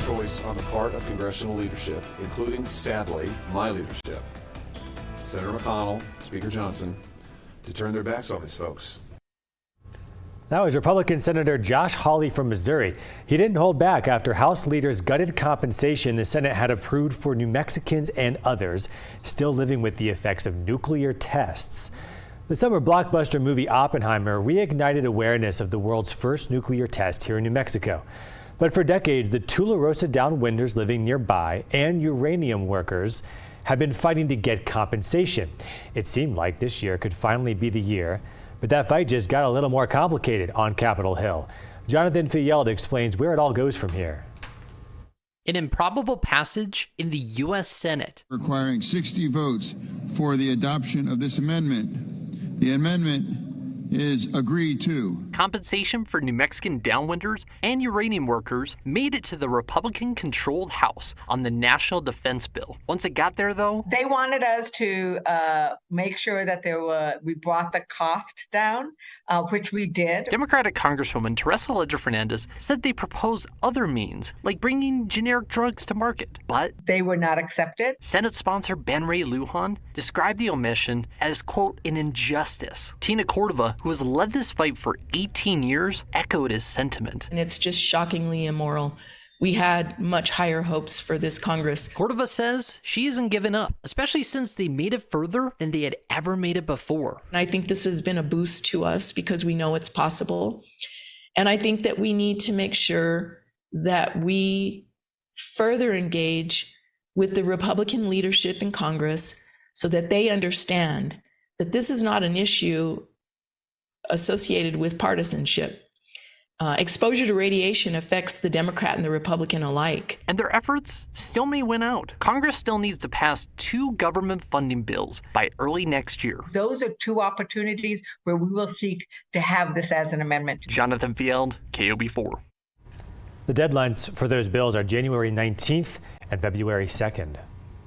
choice on the part of congressional leadership, including, sadly, my leadership, Senator McConnell, Speaker Johnson, to turn their backs on these folks. That was Republican Senator Josh Hawley from Missouri. He didn't hold back after House leaders gutted compensation the Senate had approved for New Mexicans and others still living with the effects of nuclear tests. The summer blockbuster movie Oppenheimer reignited awareness of the world's first nuclear test here in New Mexico. But for decades, the Tularosa downwinders living nearby and uranium workers have been fighting to get compensation. It seemed like this year could finally be the year, but that fight just got a little more complicated on Capitol Hill. Jonathan Field explains where it all goes from here. An improbable passage in the U.S. Senate, requiring 60 votes for the adoption of this amendment. The amendment is agreed to. Compensation for New Mexican downwinders and uranium workers made it to the Republican-controlled House on the National Defense Bill. Once it got there, though, they wanted us to make sure that we brought the cost down, which we did. Democratic Congresswoman Teresa Ledger Fernandez said they proposed other means, like bringing generic drugs to market, but they were not accepted. Senate sponsor Ben Ray Lujan described the omission as, quote, an injustice. Tina Cordova, who has led this fight for 18 years, echoed his sentiment. And it's just shockingly immoral. We had much higher hopes for this Congress. Cordova says she isn't giving up, especially since they made it further than they had ever made it before. And I think this has been a boost to us because we know it's possible. And I think that we need to make sure that we further engage with the Republican leadership in Congress so that they understand that this is not an issue associated with partisanship. Exposure to radiation affects the Democrat and the Republican alike. And their efforts still may win out. Congress still needs to pass 2 government funding bills by early next year. Those are 2 opportunities where we will seek to have this as an amendment. Jonathan Field, KOB4. The deadlines for those bills are January 19th and February 2nd.